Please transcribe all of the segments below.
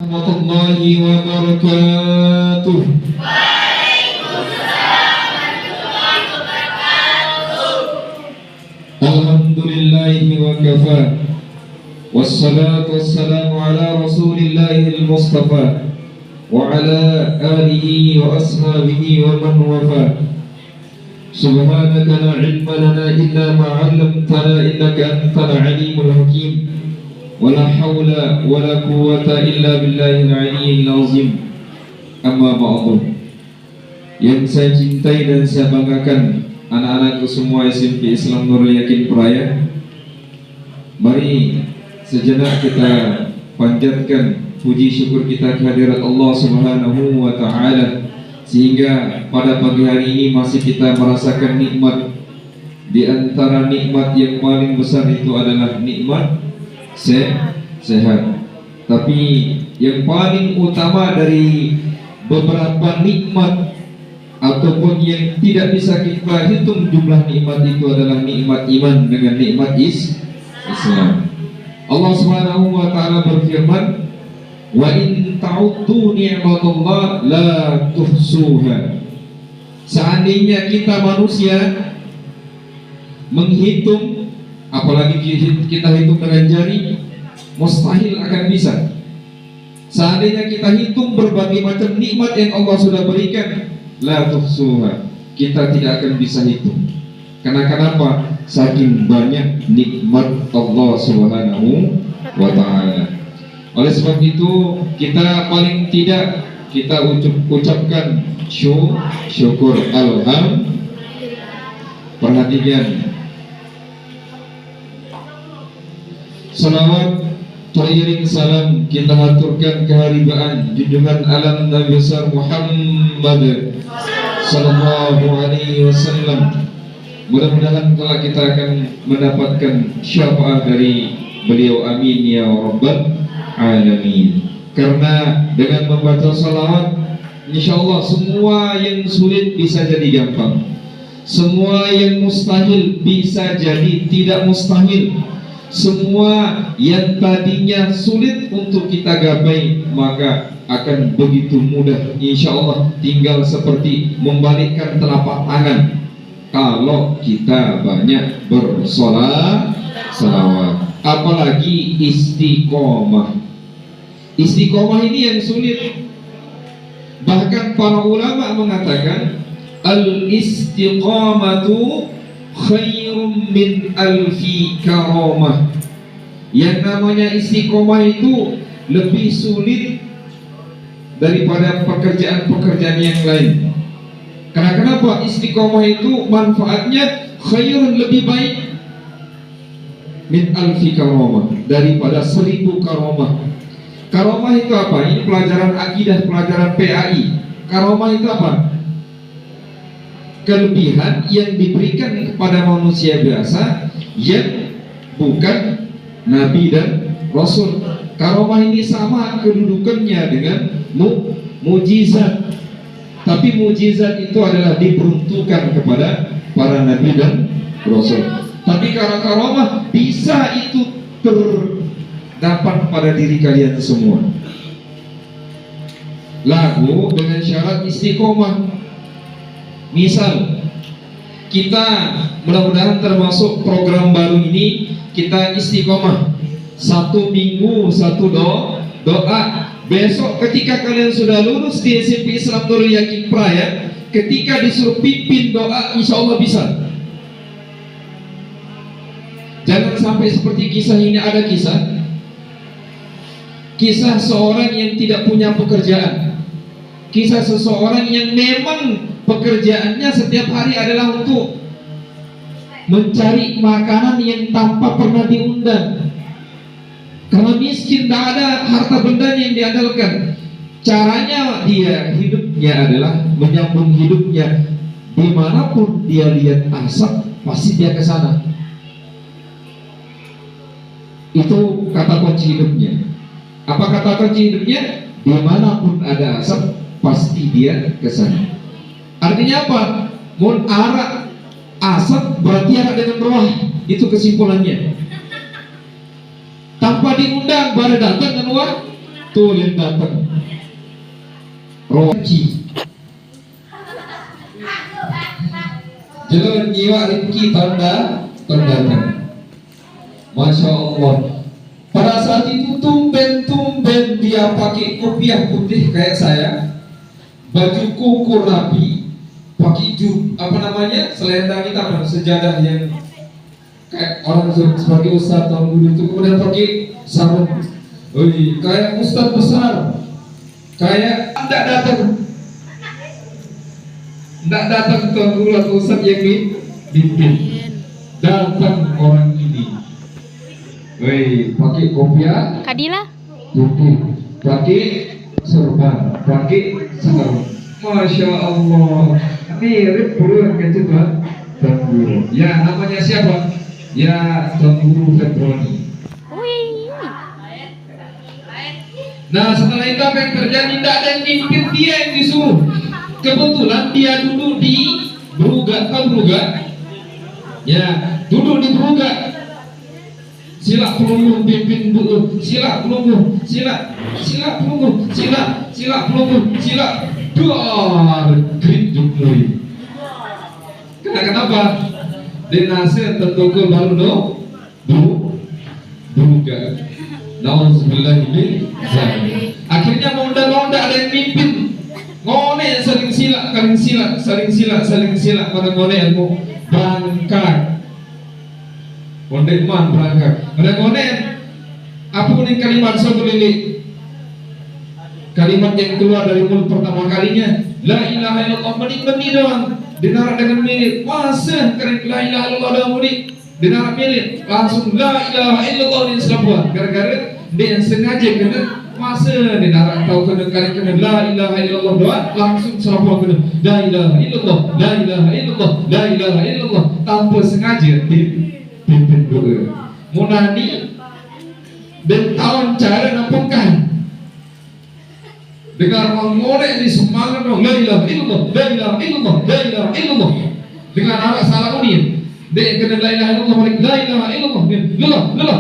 warahmatullahi wabarakatuh. Alhamdulillahi wa kafa. Wassalatu wassalamu ala rasulillahil mustafa wa ala alihi wa ashabihi wa man wafa. Subhanaka la ilma lana illa ma 'allamtana innaka antal alimul hakim. Wala hawla wala quwwata illa billahil aliyyil azim. Amma ba'du. Yang saya cintai dan saya banggakan, anak-anakku semua SMP Islam Nurul Yakin Peraya, mari sejenak kita panjatkan puji syukur kita kehadirat Allah Subhanahu wa ta'ala, sehingga pada pagi hari ini masih kita merasakan nikmat. Di antara nikmat yang paling besar itu adalah nikmat sehat. Tapi yang paling utama dari beberapa nikmat ataupun yang tidak bisa kita hitung jumlah nikmat itu adalah nikmat iman dengan nikmat Islam. Allah Subhanahu wa ta'ala berfirman, wa in ta'uddu ni'matallah la tuhsuha. Seandainya kita manusia menghitung, apalagi kita hitung dengan jari, mustahil akan bisa. Seandainya kita hitung berbagai macam nikmat yang Allah sudah berikan, la tuhsuha, kita tidak akan bisa hitung. Karena kenapa? Saking banyak nikmat Allah Subhanahu wa ta'ala. Oleh sebab itu, kita paling tidak kita ucapkan syukur alhamdulillah. Perhatikan, salawat teriring salam kita haturkan keharibaan junjungan alam Nabi besar Muhammad sallallahu alaihi wasallam. Mudah-mudahan kelak kita akan mendapatkan syafaat dari beliau, amin ya rabbal alamin. Karena dengan membaca salawat, insyaallah semua yang sulit bisa jadi gampang, semua yang mustahil bisa jadi tidak mustahil. Semua yang tadinya sulit untuk kita gapai maka akan begitu mudah, insyaallah. Tinggal seperti membalikkan telapak tangan kalau kita banyak bersolawat. Apalagi istiqomah. Istiqomah ini yang sulit. Bahkan para ulama mengatakan al-istiqamatu khairum min alfi karamah. Yang namanya istiqomah itu lebih sulit daripada pekerjaan-pekerjaan yang lain. Karena kenapa? Istiqomah itu manfaatnya khairun, lebih baik, min alfi karamah, daripada 1000 karamah. Karamah itu apa? Ini pelajaran akidah, pelajaran PAI. Karamah itu apa? Kelebihan yang diberikan kepada manusia biasa yang bukan nabi dan rasul. Karamah ini sama kedudukannya dengan mujizat. Tapi mujizat itu adalah diperuntukkan kepada para nabi dan rasul. Tapi karamah bisa itu terdapat pada diri kalian semua. Lagu dengan syarat istiqomah. Misal kita mudah-mudahan termasuk program baru ini, kita istiqomah 1 minggu 1 doa. Besok ketika kalian sudah lulus di SMP Islam Nurul Yakin Peraya, ketika disuruh pimpin doa, insyaallah bisa. Jangan sampai seperti kisah ini. Ada kisah seorang yang tidak punya pekerjaan, kisah seseorang yang memang pekerjaannya setiap hari adalah untuk mencari makanan yang tanpa pernah diundang. Karena miskin, tak ada harta benda yang diandalkan. Caranya dia hidupnya adalah menyambung hidupnya. Dimanapun dia lihat asap, pasti dia ke sana. Itu kata kunci hidupnya. Apa kata kunci hidupnya? Dimanapun ada asap, pasti dia ke sana. Artinya apa? Mun arak asap berarti arak dengan roh. Itu kesimpulannya. Tanpa diundang baru datang keluar Tuh yang datang Roci Jalan nyiwa Rifki tanda datang. Masya Allah. Pada saat itu tumben dia pakai kopiah putih kayak saya, baju koko rapi, pakai selendang hitam, sejadah yang kayak orang sebagai ustaz tahun dulu itu, kemudian pakai sarung, kayak ustaz besar, kayak tidak datang tahun dulu atau ustaz yang dipimpin, datang orang ini, pakai kopiah, Kadila, putih, pakai serban, pakai sarung, masya Allah, mirip puluhan kecil Tuan Guru. Ya, namanya siapa? Ya, Tuan Guru Febroni. Nah, setelah itu apa yang terjadi? Tidak ada yang mimpin, dia yang disuruh. Kebetulan dia duduk di Beruga, kan Beruga? Ya, duduk di Beruga. Sila pelungguh pimpin dulu, sila pelungguh, sila pelungguh, sila pelungguh, sila duar grit jumloi. Kenapa? Dinase tentuku baru Beruga. Nauzubillah min zalik. Akhirnya mau ada yang mimpin. Ngone saling sila, pada ngone ilmu berangkat. Kondeman berangkat. Ngone apa nih kalimat sebelili? Kalimat yang keluar dari mulut pertama kalinya, la ilaha illallah, meni doang. Dinarak dengan milik. Masa kering la ilaha illallah dalam murid dinarak milik, langsung la ilaha illallah di selabuan. Gara-gara dia yang sengaja kena masa dinarak tahu kena la ilaha illallah doang, langsung selabuan kena la ilaha illallah, la ilaha illallah, la ilaha illallah, tanpa sengaja pimpin doa. Munani dan tahun cara nampakkan dengar mengorek di semangat dong, la ilaha illallah, la ilaha illallah, la ilaha illallah. Dengan anak salah unin, dia kena la ilaha illallah, balik la ilaha illallah, lelah.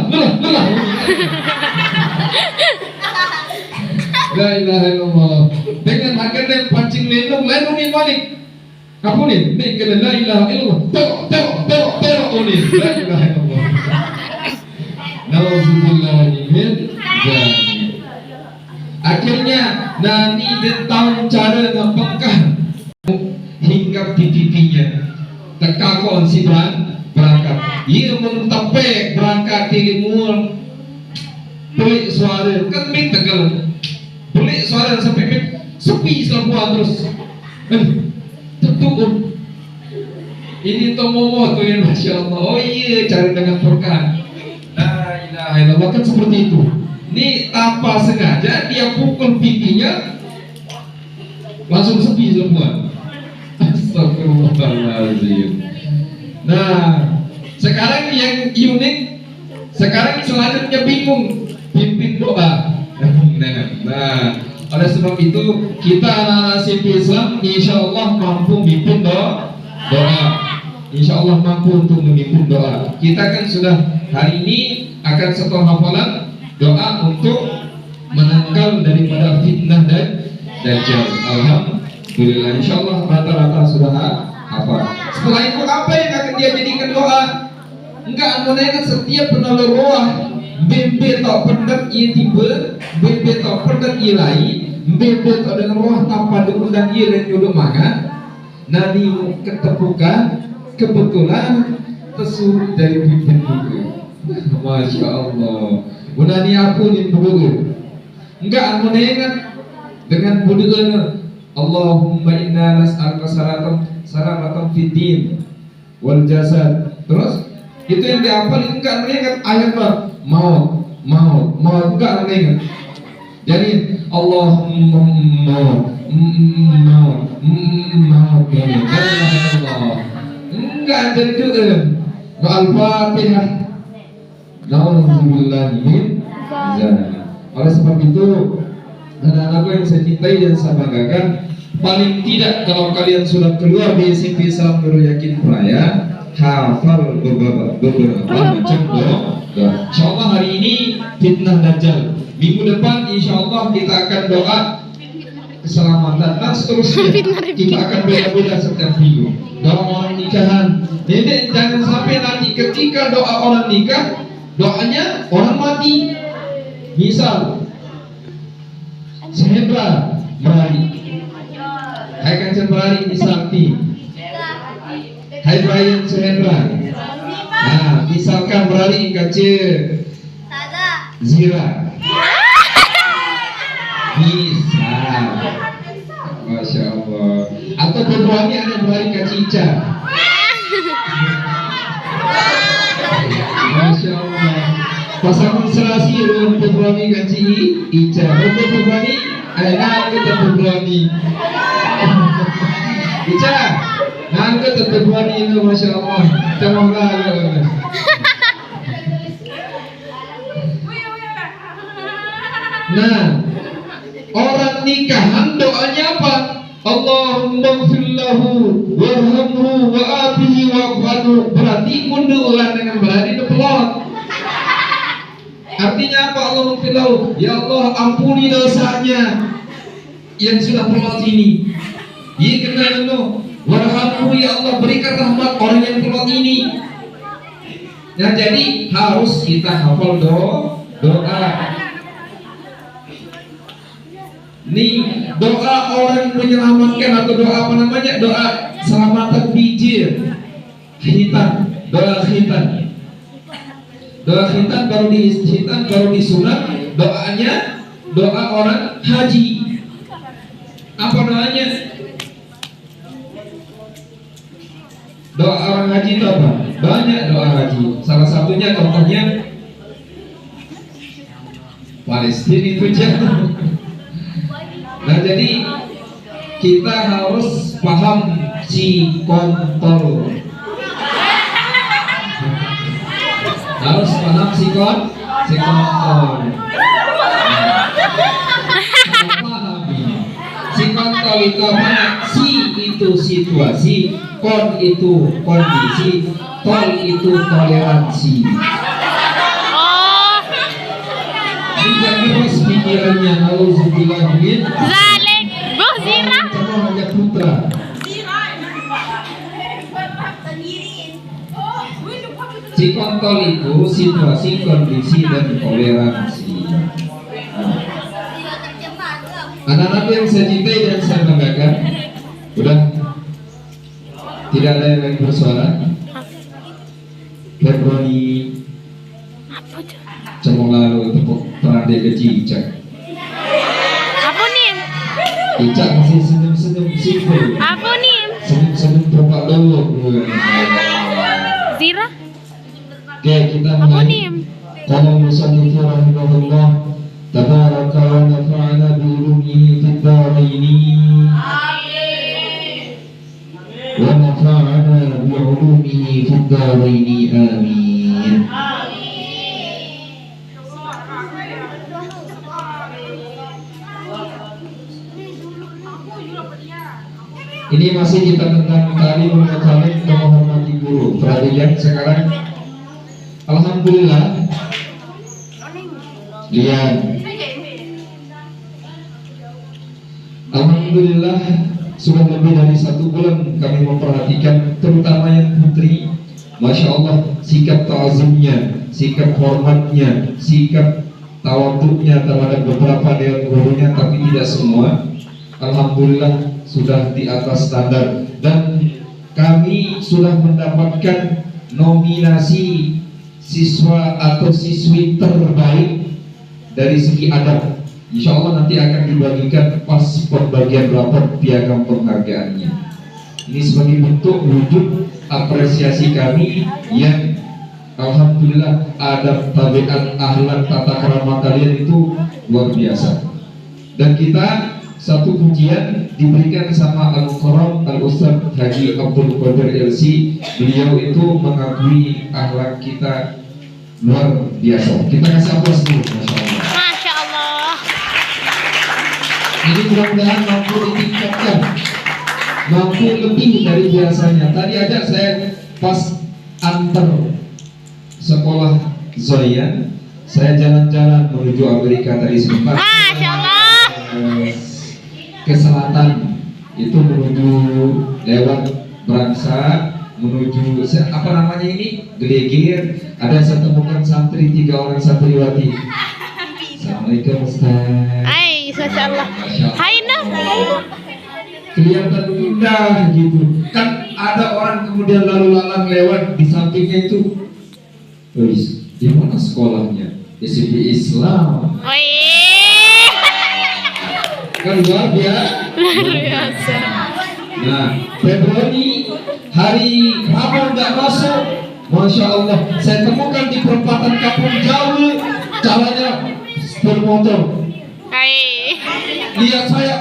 La ilaha illallah. Dengan akhirnya pancing lelong unin balik. Apa nih? Dia kena la ilaha illallah, terok unin, la ilaha illallah. Nauzubillah min zalik. Akhirnya Nani dan tahu cara nampakkan hinggap di pipinya. Tekakon si berangkat. Ia mentapek berangkat di limur. Pelik suara kan mik tegal. Pelik suara sampai mik sepi selabuan terus. Tertutup. Ini tomomo tuh yang masya Allah. Oh iya, cara dengan berkah. La ilaha illallah, kan seperti itu. Ini tanpa sengaja dia pukul pipinya, langsung sepi semua. Astagfirullahaladzim. Nah, sekarang yang unik, sekarang selanjutnya bingung pimpin doa. Nah, oleh sebab itu kita anak-anak sipil Islam insya Allah mampu mimpin doa. Insya Allah mampu untuk memimpin doa. Kita kan sudah hari ini akan setor hafalan doa untuk menangkal daripada fitnah dan dajjal. Alhamdulillah, insyaallah rata-rata sudah hafal. Setelah itu apa yang akan dia jadikan doa? Enggak, amunnya setiap penolong roh bebe tak pendat ia tiba, bebe tak pendat ia lain, bebe tak dengan roh tanpa diundang ia dan jodoh makan. Nadi ketepukan kebetulan tersuruh dari pimpin itu. Masya Allah. Munani aku ni berdoa. Enggak amun ingat dengan berdoa Allahumma inna nas'aluka salamatan fid din wal jasad. Terus itu yang dihafal itu enggak ingat ayat apa? Maut enggak ingat. Jadi Allahumma maut enggak jadi doa. Al-Fatihah. Nauzubillah min zalik. Oleh sebab itu, anak-anakku yang saya cintai dan saya banggakan, paling tidak kalau kalian sudah keluar di SMP Islam Nurul Yakin Praya, hafal beberapa macam doa. Insyaallah hari ini fitnah dajjal Minggu depan insya Allah kita akan doa keselamatan dan seterusnya. Kita akan beda-beda setiap minggu. Doa orang nikahan. Jadi jangan sampai nanti ketika doa orang nikah, doanya orang mati. Misal Sehendra Merari, hai Kancan Merari Sakti, hai Brian Sehendra. Nah, misalkan Merari Kace Zira. Bisa, Masya Allah. Atau Februari ada Februari Kacica. Masya Allah. Pasangan serasi dengan Februari Kaci Ica. Untuk Februari, enak kita Februari. Ica, ngangkat Februari itu Masya Allah. Semoga ya. Nah, orang nikahan doanya apa? Allahumma gfirlahu warhamhu wa afihi wa'fu. Berarti mundur ulang dengan berani pelot. Artinya apa? Allahumma gfirlahu, ya Allah ampuni dosanya yang sudah pelot ini. Iya kena dulu. Warhamhu, ya Allah berikan rahmat orang yang pelot ini. Nah jadi harus kita hafal doa. Nih doa orang menyelamatkan atau doa apa namanya, doa selamatan biji khitan, doa khitan baru disunat. Doanya doa orang haji. Apa doanya? Doa orang haji itu apa? Banyak doa haji. Salah satunya contohnya Palestina itu jangan. Nah jadi kita harus paham si kontol. Harus paham si kontol. Si kontol itu apa? Si itu situasi, kon itu kondisi, tol itu toleransi. Jadi terus pikirannya harus bilangin Zalik, Bu Zira. Sama hanya putra. Si kontol itu situasi, kondisi, dan toleransi. Anak-anak yang saya cintai dan saya banggakan, udah tidak ada yang lagi bersuara. Februari Cemong lalu tepuk terang dia ke Cicak. Apa nih? Cicak masih senyum-senyum simpel. Apa nih? Senyum-senyum terpak dulu. Zira? Oke, kita Apa mulai. nih? Qala musannif rahimahullah, tabaraka wa nafa'ana bi ulumihi fid dharaini. Amin. Wa nafa'ana bi ulumihi fid dharaini. Amin. Ini masih kita tentang ta'limul mutalim, menghormati guru. Perhatikan sekarang. Alhamdulillah. Lihat. Alhamdulillah sudah lebih dari 1 bulan kami memperhatikan, terutama yang putri. Masya Allah, sikap ta'azimnya, sikap hormatnya, sikap tawaduknya terhadap beberapa dewan gurunya, tapi tidak semua. Alhamdulillah sudah di atas standar, dan kami sudah mendapatkan nominasi siswa atau siswi terbaik dari segi adab. Insya Allah nanti akan dibagikan pas pembagian rapor piagam penghargaannya. Ini sebagai bentuk wujud apresiasi kami yang alhamdulillah adab, tabiat, akhlak, tata krama kalian itu luar biasa. Dan kita satu pujian diberikan sama Al-Mukarram Al-Ustaz Haji Abdul Qadir LC. Beliau itu mengakui akhlak kita luar biasa. Kita kasih aplaus dulu, Masya Allah. Masya Allah. Ini mudah-mudahan mampu ditingkatkan, mampu lebih dari biasanya. Tadi aja saya pas antar sekolah Zoyan, Saya jalan-jalan menuju Amerika tadi sebentar. Masya Allah. Ke selatan itu menuju lewat Bangsa, menuju apa namanya ini, Gelegir. Ada saya temukan santri, 3 orang santriwati. Assalamualaikum Ustaz. Hai, Masya Allah. Hai Nah. Kelihatan indah gitu. Kan ada orang kemudian lalu lalang lewat di sampingnya itu. Wis, di mana sekolahnya? SMP Islam. Wih. Kan luar Biasa. Nah, Februari hari Rabu nggak masuk. Masya Allah, saya temukan di perempatan Kampung Jawa, caranya bermotor. Hai. Lihat saya.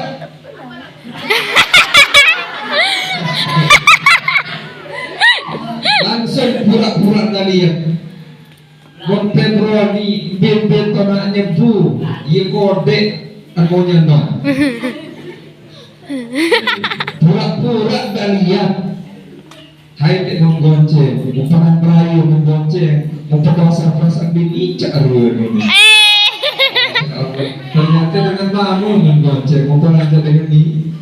Langsung pura-pura tadi ya. Buat Februari bebet tonanya bu, ye kode amonya no. Pura-pura nggak lihat. Hai dek menggonceng, bukan perayu menggonceng, memperkosa-kosa bini caruan ini. Ternyata dengan mamu menggonceng, memperlancar dengan ini.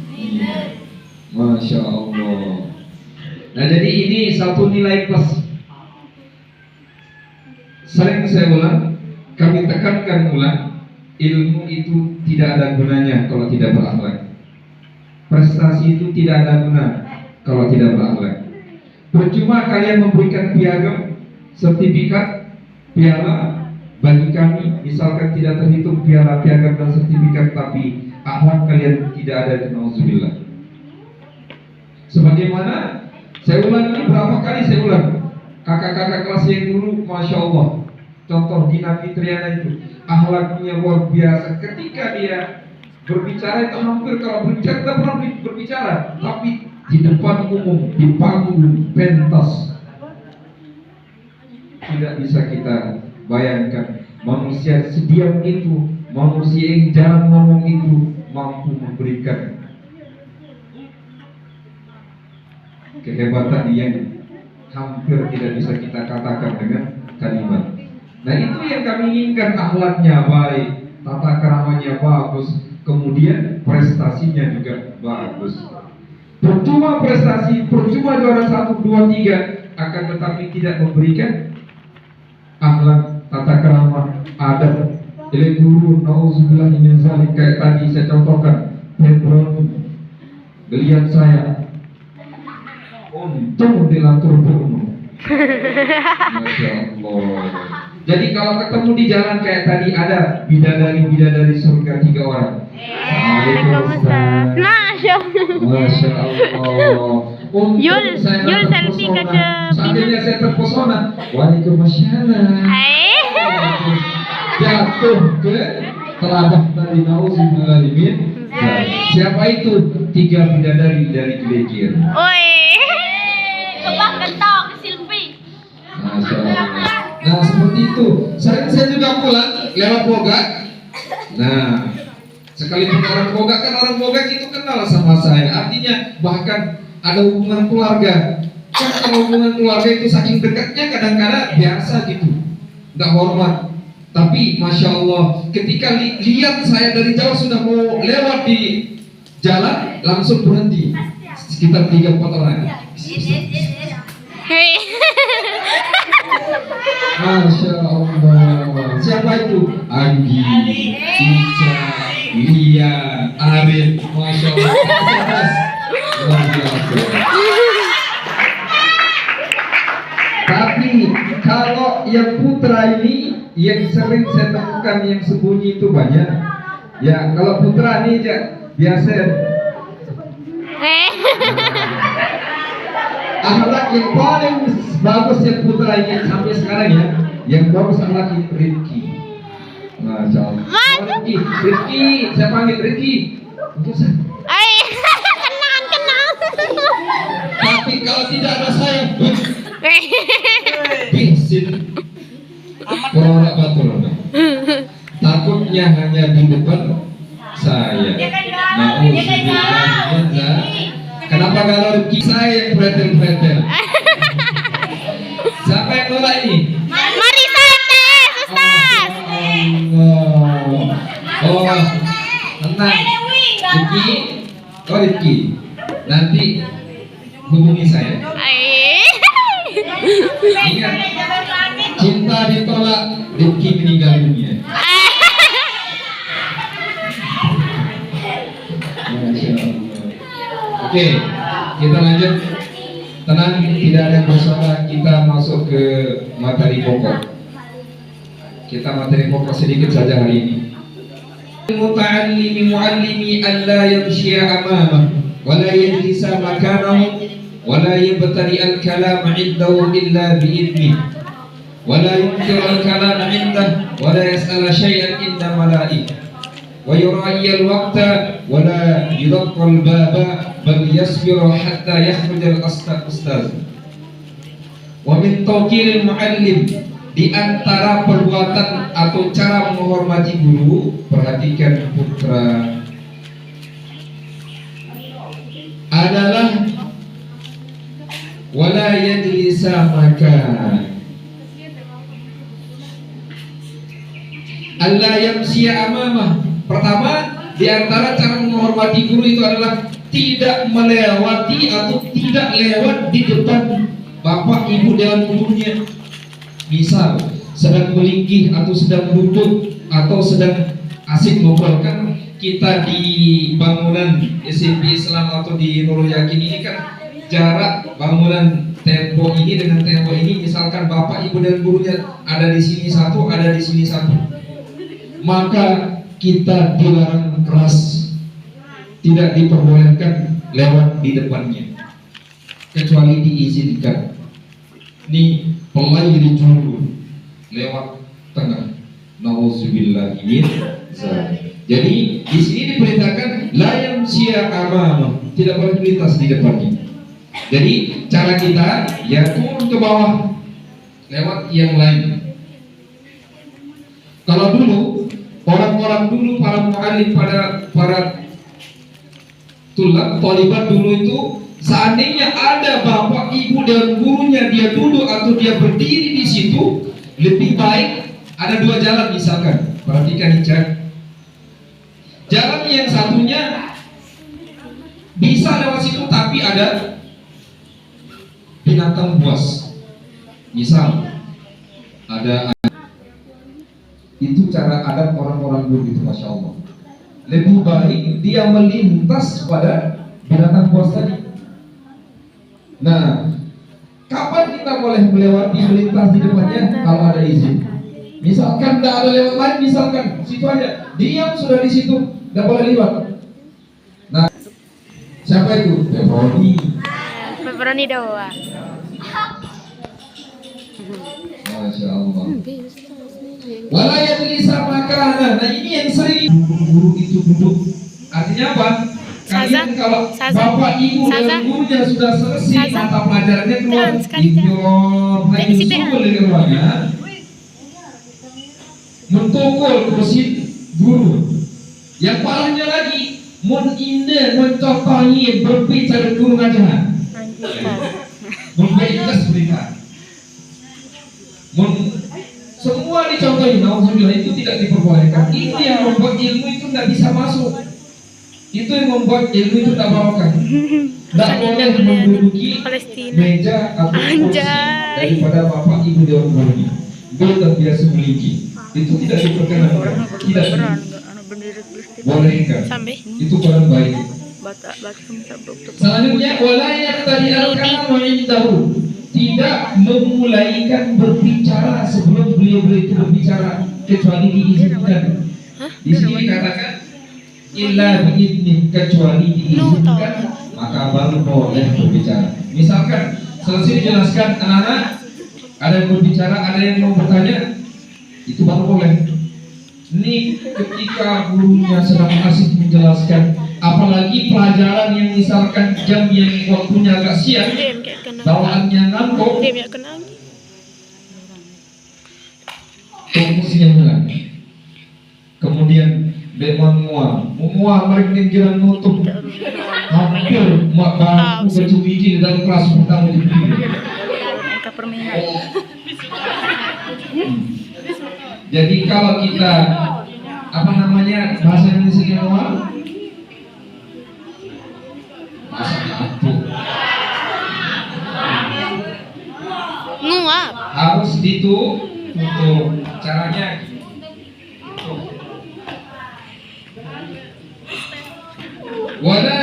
Masya Allah. Nah jadi ini satu nilai plus. Sering saya ulang, kami tekankan ulang, ilmu itu tidak ada gunanya kalau tidak berakhlak. Prestasi itu tidak ada guna kalau tidak berakhlak. Percuma kalian memberikan piagam, sertifikat, piala bagi kami, misalkan tidak terhitung piala, piagam dan sertifikat, tapi akhlak kalian tidak ada, nauzubillah. Sebagaimana saya ulang ini berapa kali saya ulang, kakak-kakak kelas yang dulu, masya Allah. Contoh Dina Fitriana itu akhlaknya luar biasa. Ketika dia berbicara itu hampir, kalau berbicara tidak pernah berbicara, tapi di depan umum, di panggung pentas, tidak bisa kita bayangkan manusia sediam itu, manusia yang jarang ngomong itu mampu memberikan kehebatan yang hampir tidak bisa kita katakan dengan kalimat. Nah itu yang kami inginkan, akhlaknya baik, tata keramanya bagus, kemudian prestasinya juga bagus. Percuma prestasi, percuma juara 1, 2, 3, akan tetapi tidak memberikan akhlak, tata kerama, adab. Oleh guru, nauzubillah min zalik, kayak tadi saya contohkan, Februari, beliau saya untung dilatur ilmu. Masya Allah. Jadi kalau ketemu di jalan kayak tadi ada bidadari surga 3 orang. Waalaikumsalam. Masya Allah. Masya Allah. Yul selfie ke Seandainya saya terpesona. Waalaikumsalam. Hai. Jatuh ke telapak tadi, nauzubillah min. Siapa itu? 3 bidadari dari Gelegir. Oi. Kebak kentok selfie. Masya Allah. Nah seperti itu. Sering saya juga pulang lewat Boga. Nah sekalipun orang Boga, kan orang Boga itu kenal sama saya. Artinya bahkan ada hubungan keluarga. Kan kalau hubungan keluarga itu saking dekatnya kadang-kadang biasa gitu, nggak hormat. Tapi Masya Allah, ketika lihat saya dari jauh sudah mau lewat di jalan, langsung berhenti. Sekitar 3-4 orang. Hei. Masya Allah. Siapa itu? Andi, Ica, Lia, Arif. Masya Allah. Luar biasa. Tapi kalau yang putra ini, yang sering saya temukan yang sembunyi itu banyak. Ya kalau putra ini aja biasa. Hei. Akhlak yang paling bagus yang putra ini sampai sekarang ya, yang bagus akhlak ini Rizki. Masya Allah. Rizki, saya panggil Rizki. Ai. Kenal. Tapi kalau tidak ada saya, Hei. bisin. Kalau batul, takutnya hanya di depan saya. Kenapa kalau Rizki saya yang pretel-pretel? Siapa yang nolak ini? Mari saya tes, Ustaz. Rifki, oh Rifki, nanti hubungi saya. Ingat, cinta ditolak, Rifki meninggal dunia. Masya Allah. Oke, kita lanjut. Tenang, tidak ada masalah. Kita masuk ke materi pokok. Kita materi pokok sedikit saja hari ini. Muta'allimi mu'allimi an la yamshiya amamah wa la yajlisa makanahu wa la yabtari al-kalam 'indahu illa bi'idnih wa la yunkir al-kalam 'indah wa la yas'ala syai'an inda mala'i wa yura'i al-waqta wa la yudaqqa al-baba bal yasbiru hatta yakhruj al-ustaz. Wa min tawqir al-mu'allim, di antara perbuatan atau cara menghormati guru, perhatikan putra, adalah wala yajlisa makan, alla yamsiya amamah. Pertama, di antara cara menghormati guru itu adalah tidak melewati atau tidak lewat di depan bapak ibu dan gurunya. Misal sedang melingkih atau sedang duduk atau sedang asik ngobrol. Kan kita di bangunan SMP Islam atau di Nurul Yakin ini kan jarak bangunan tembok ini dengan tembok ini, misalkan bapak ibu dan gurunya ada di sini satu, ada di sini satu, maka kita dilarang keras, tidak diperbolehkan lewat di depannya kecuali diizinkan. Ini pelayar juru lewat tengah. Nauzubillahi min dzalik. Jadi di sini diperintahkan la yamshiya amamah, tidak boleh melintas di depannya. Jadi cara kita ya turun ke bawah lewat yang lain. Kalau dulu orang-orang dulu, para mu'allim, para tulab, talibat dulu itu, seandainya ada bapak ibu dan gurunya, dia duduk atau dia berdiri di situ, lebih baik ada dua jalan. Misalkan, perhatikan Ica, jalan yang satunya bisa lewat situ tapi ada binatang buas, misal ada, itu cara adat orang-orang dulu itu, masya Allah. Lebih baik dia melintas pada binatang buas tadi. Nah, kapan kita boleh melewati, melintas di depannya? Kalau ada izin. Misalkan tidak ada lewat lain, misalkan situ aja, diam sudah di situ, tidak boleh lewat. Nah, siapa itu? Pepperoni doang. Masya Allah. Wala yajlisa makana. Nah, ini yang sering guru itu duduk. Artinya apa? Kalian kalau bapak ibu dan gurunya sudah selesai mata pelajarannya keluar, disumpul dari ruangan, mentokol kursi guru. Yang parahnya lagi, mun inde mencontohi berbicara guru ngajaran, memberikan berikan, semua dicontohi. Nauzubillah, itu tidak diperbolehkan. Itu yang membuat ilmu itu tidak bisa masuk. Itu yang membuat ilmu itu tak barokah. Tidak boleh menduduki meja atau kursi daripada bapak ibu dan gurunya. Itu terbiasa memiliki. Itu tidak diperkenankan. Tidak bolehkan. Itu kurang baik. Selanjutnya, wala yaqtadi'al-kalamu indahu, tidak memulaikan berbicara sebelum beliau itu berbicara kecuali diizinkan. Di sini dikatakan illa biidnih, kecuali diizinkan maka baru boleh berbicara. Misalkan selesai dijelaskan anak-anak, ada yang berbicara, ada yang mau bertanya, itu baru boleh. Ini ketika gurunya sedang asik menjelaskan, apalagi pelajaran yang misalkan jam yang waktunya agak siang, bawaannya ngantuk, fokusnya hilang. Kemudian demon muah mereka kira nutup hampir mak bangku kecubiji di dalam kelas pertama di Jadi kalau kita bahasa Indonesia situ untuk caranya. Wala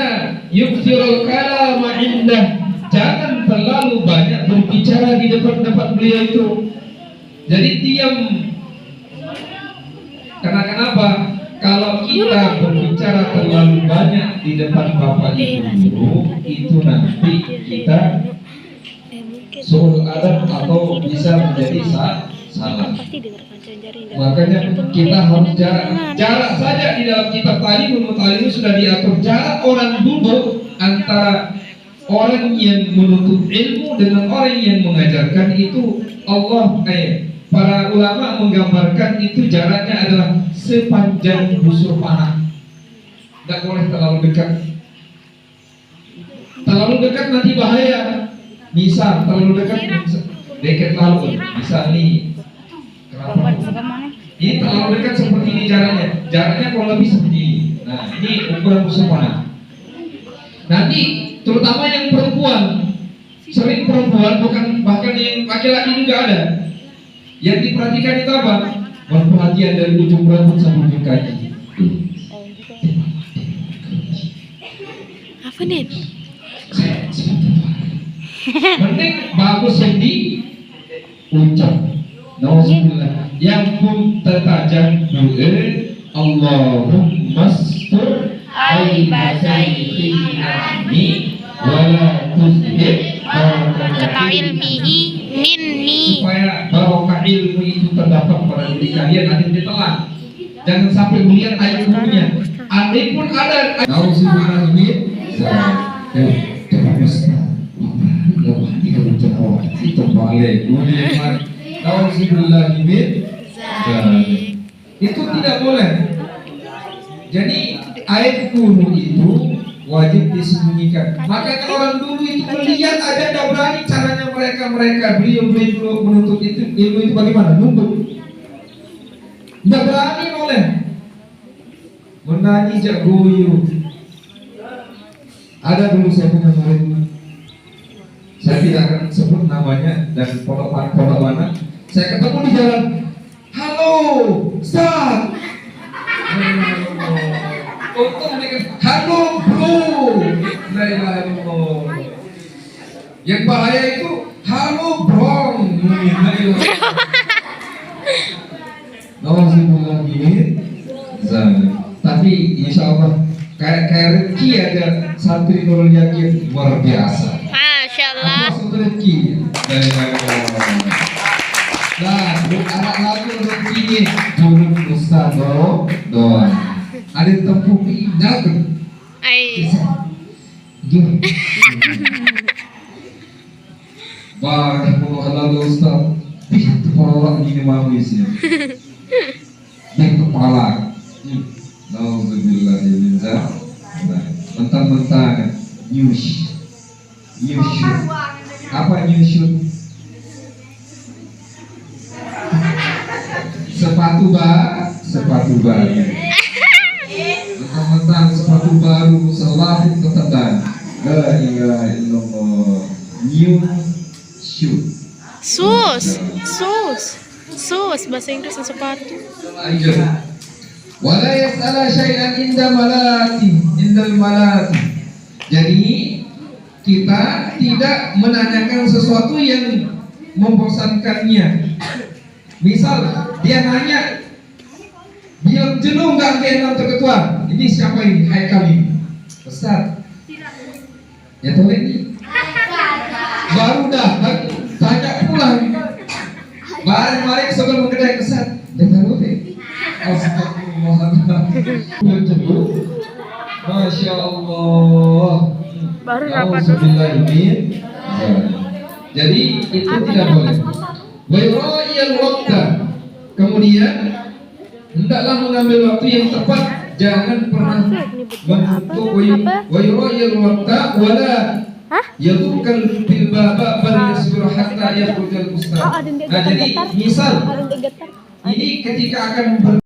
yukthirul kalama indah, jangan terlalu banyak berbicara di depan beliau itu. Jadi diam. Karena kenapa? Kalau kita berbicara terlalu banyak di depan bapak ibu, itu nanti kita suul adab atau bisa menjadi salah. Makanya kita harus jarak saja. Di dalam kitab Ta'limul Muta'allim sudah diatur jarak orang duduk antara orang yang menuntut ilmu dengan orang yang mengajarkan itu. Para ulama menggambarkan itu jaraknya adalah sepanjang busur panah. Tidak boleh terlalu dekat. Terlalu dekat nanti bahaya. Misal terlalu dekat lalu. Misal nih, ini terlalu dekat seperti ini jaraknya. Jaraknya kalau lebih seperti ini. Nah, ini ukuran busur panah. Nanti terutama yang perempuan, sering perempuan, bukan bahkan yang laki-laki juga ada. Yang diperhatikan itu apa? Perhatian dari ujung rambut sampai ujung kaki. Apa nih? Mending bagus yang diucap. Nauzubillah. Yang pun tertajam doa Allahumma astur aibatai ini wala tuzhib Kata ilmihi minni, supaya barokah ilmu itu terdapat pada diri kalian, nanti ditelan. Jangan sampai melihat ayat ilmunya. Andai pun ada. Nauzubillah min itu balik. Nauzubillah min itu tidak boleh. Jadi ayat guru itu wajib disembunyikan. Makanya orang dulu itu melihat ada tidak berani caranya mereka beliau menuntut itu ilmu itu bagaimana? Nuntut. Tidak berani oleh menangi jagoyo. Ada dulu saya punya murid, saya tidak akan sebut namanya dan pondok mana. Saya ketemu di jalan, halo, Ustaz. Untung mereka, halo bro. La ilaha illallah. Yang bahaya itu, halo brong. Nauzubillah min zalik. Tapi insya Allah kayak Rezeki ada santri Nurul Yakin luar biasa. Masya Allah. Maksud Rezeki. Nah, anak lagi Rezeki ini turun Ustaz doa. Ada tepuk indah kan? Barakallahu Ustaz. Kepala orang ini mawisnya. Kepala. Nauzubillah min zalik. Mentang-mentang new shoot. Apa new shoot? Sepatu baru. Mentang-mentang sepatu baru selalu ketedan. La ilaha illallah. New shoot. Sus bahasa Inggris sepatu. Lanjut. Wala yas'ala syai'an indal malati. Jadi kita tidak menanyakan sesuatu yang membosankannya. Misal dia nanya, dia jenuh nggak G6 terketua? Ini siapa ini? Haikal ini. Ustaz. Ya tahu ini. Baru dah tanya pulang. Balik sebelum kedai Ustaz. Dia tahu deh. Masya Allah. Baru dapat. Jadi itu tidak boleh. Waira'iyal waqta. Kemudian hendaklah mengambil waktu yang tepat. Jangan pernah menutup waira'iyal waqta wala yadukal bil baba bal yasbiru hatta yakhrujal ustaz. Nah, jadi misal ini ketika akan